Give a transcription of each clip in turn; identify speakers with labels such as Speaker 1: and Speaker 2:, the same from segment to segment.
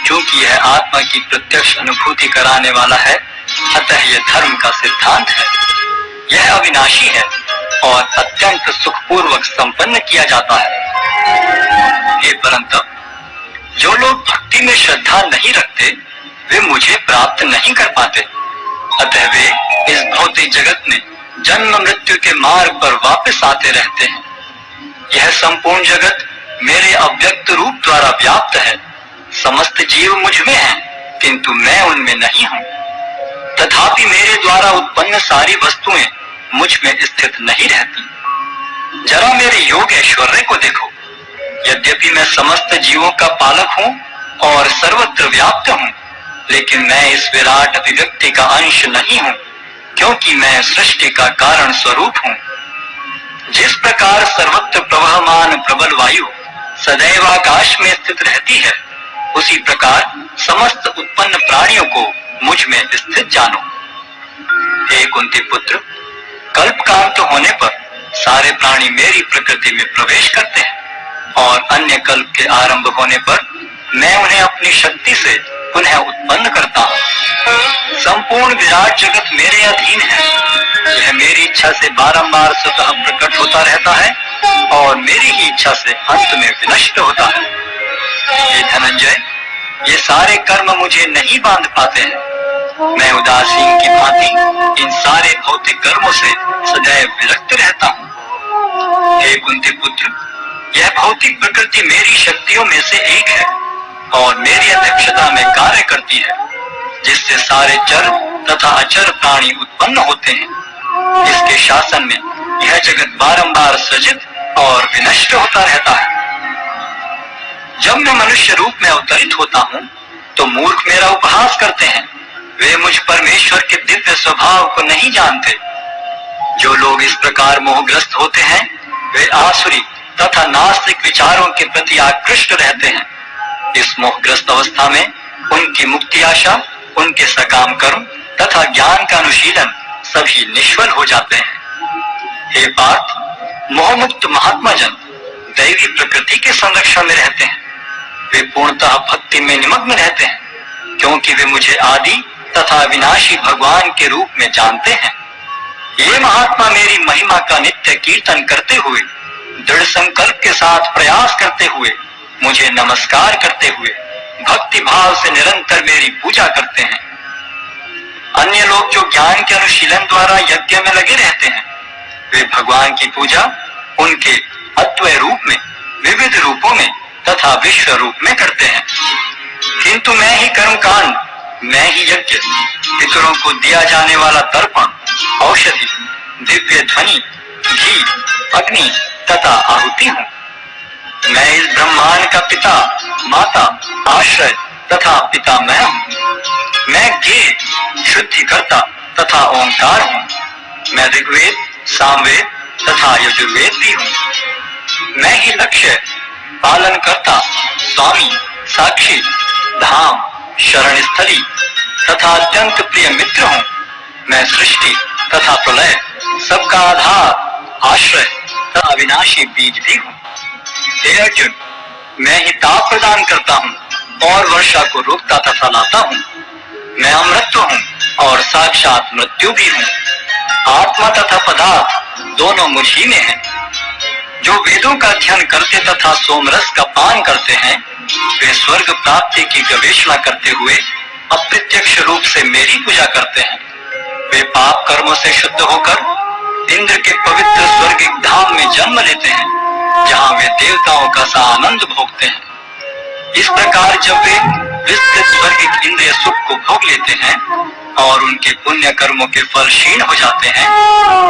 Speaker 1: क्योंकि यह आत्मा की प्रत्यक्ष अनुभूति कराने वाला है, अतः यह धर्म का सिद्धांत है। यह अविनाशी है और अत्यंत सुखपूर्वक संपन्न किया जाता है। हे परंतु जो लोग भक्ति में श्रद्धा नहीं रखते वे मुझे प्राप्त नहीं कर पाते, अतः वे इस भौतिक जगत में जन्म मृत्यु के मार्ग पर वापस आते रहते हैं। यह संपूर्ण जगत मेरे अव्यक्त रूप द्वारा व्याप्त है। समस्त जीव मुझ में हैं, किंतु मैं उनमें नहीं हूँ। तथापि मेरे द्वारा उत्पन्न सारी वस्तुएं मुझ में स्थित नहीं रहती। जरा मेरे योग ऐश्वर्य को देखो। यद्यपि मैं समस्त जीवों का पालक हूँ और सर्वत्र व्याप्त हूँ, लेकिन मैं इस विराट अभिव्यक्ति का अंश नहीं हूँ, क्योंकि मैं सृष्टि का कारण स्वरूप हूँ। जिस प्रकार सर्वत्र प्रवहमान प्रबल वायु सदैव आकाश में स्थित रहती है, उसी प्रकार समस्त उत्पन्न प्राणियों को मुझ में स्थित जानो। हे कुंती पुत्र, कल्पकांत होने पर सारे प्राणी मेरी प्रकृति में प्रवेश करते हैं और अन्य कल्प के आरंभ होने पर मैं उन्हें अपनी शक्ति से पुनः उत्पन्न करता हूँ। संपूर्ण विराट जगत मेरे अधीन है। यह मेरी इच्छा से बारंबार स्वतः प्रकट होता रहता है और मेरी ही इच्छा से अंत में विनष्ट होता है। ये धनंजय, ये सारे कर्म मुझे नहीं बांध पाते हैं। मैं उदासीन की भांति इन सारे भौतिक कर्मों से सदैव विरक्त रहता हूँ। हे कुंती पुत्र, यह भौतिक प्रकृति मेरी शक्तियों में से एक है और मेरी अध्यक्षता में कार्य करती है, जिससे सारे चर तथा अचर प्राणी उत्पन्न होते हैं। इसके शासन में यह जगत बारंबार सृजित और विनष्ट होता रहता है। जब मैं मनुष्य रूप में अवतरित होता हूँ तो मूर्ख मेरा उपहास करते हैं। वे मुझ परमेश्वर के दिव्य स्वभाव को नहीं जानते। जो लोग इस प्रकार मोहग्रस्त होते हैं वे आसुरी तथा नास्तिक विचारों के प्रति आकृष्ट रहते हैं। इस मोहग्रस्त अवस्था में उनकी मुक्ति आशा, उनके सकाम कर्म तथा ज्ञान का अनुशीलन सभी निष्फल हो जाते हैं। हे पार्थ, मोहमुक्त महात्मा जन दैवी प्रकृति के संरक्षण में रहते हैं। वे पूर्णतः भक्ति में निमग्न रहते हैं, क्योंकि वे मुझे आदि तथा विनाशी भगवान के रूप में जानते हैं। ये महात्मा मेरी महिमा का नित्य कीर्तन करते हुए, दृढ़ संकल्प के साथ प्रयास करते हुए, मुझे नमस्कार करते हुए भक्ति भाव से निरंतर मेरी पूजा करते हैं। अन्य लोग जो ज्ञान के अनुशीलन द्वारा यज्ञ में लगे रहते हैं, वे भगवान की पूजा उनके अद्वय रूप में, विविध रूपों में तथा विश्व रूप में करते हैं। किंतु मैं ही कर्मकांड, मैं ही यज्ञ, पितरों को दिया जाने वाला तर्पण, औषधि, दिव्य ध्वनि, घी, अग्नि तथा आहुति हूँ। मैं इस ब्रह्मांड का पिता, माता, आश्रय तथा पिता मैं हूँ। मैं ज्ञेय, शुद्धिकर्ता तथा ओंकार हूँ। मैं ऋग्वेद, सामवेद तथा यजुर्वेद भी हूँ। मैं ही लक्ष्य, पालन करता, स्वामी, साक्षी, धाम, शरण स्थली तथा अत्यंत प्रिय मित्र हूँ। मैं सृष्टि तथा प्रलय, सबका आधार, आश्रय तथा अविनाशी बीज भी हूँ। हे अर्जुन, मैं ही ताप प्रदान करता हूँ और वर्षा को रोकता तथा लाता हूँ। मैं अमृत हूँ और साक्षात मृत्यु भी हूँ। आत्मा तथा पदार्थ दोनों मुझ ही में हैं। जो वेदों का अध्ययन करते तथा सोमरस का पान करते हैं, वे स्वर्ग प्राप्ति की गवेषणा करते हुए अप्रत्यक्ष रूप से मेरी पूजा करते हैं। वे पाप कर्मों से शुद्ध होकर इंद्र के पवित्र स्वर्गिक धाम में जन्म लेते हैं, जहाँ वे देवताओं का सा आनंद भोगते हैं। इस प्रकार जब वे विस्तृत स्वर्गिक इंद्रिय सुख को भोग लेते हैं और उनके पुण्य कर्मों के फल क्षीण हो जाते हैं,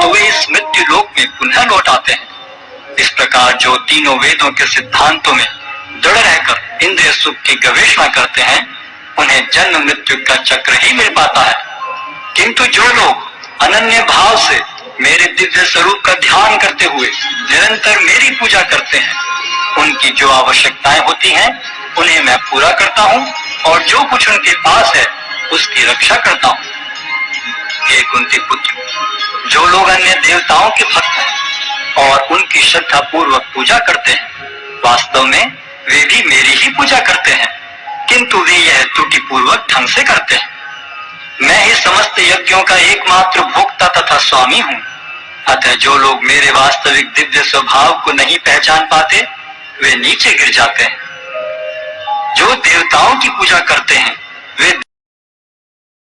Speaker 1: तो वे इस मृत्यु लोक में पुनः लौट आते हैं। इस प्रकार जो तीनों वेदों के सिद्धांतों में दृढ़ रहकर इंद्रिय सुख की गवेषणा करते हैं, उन्हें जन्म मृत्यु का चक्र ही मिल पाता है। किंतु जो लोग अनन्य भाव से मेरे दिव्य स्वरूप का ध्यान करते हुए निरंतर मेरी पूजा करते हैं, उनकी जो आवश्यकताएं होती हैं उन्हें मैं पूरा करता हूँ और जो कुछ उनके पास है उसकी रक्षा करता हूँ। हे कुंती पुत्र, जो लोग अन्य देवताओं के भक्त हैं और उनकी श्रद्धा पूर्वक पूजा करते हैं, वास्तव में वे भी मेरी ही पूजा करते हैं, किंतु किंतु वे यह त्रुटिपूर्वक ढंग से करते हैं। मैं ही समस्त यज्ञों का एकमात्र भोक्ता तथा स्वामी हूँ। अतः जो लोग मेरे वास्तविक दिव्य स्वभाव को नहीं पहचान पाते वे नीचे गिर जाते हैं। जो देवताओं की पूजा करते हैं वे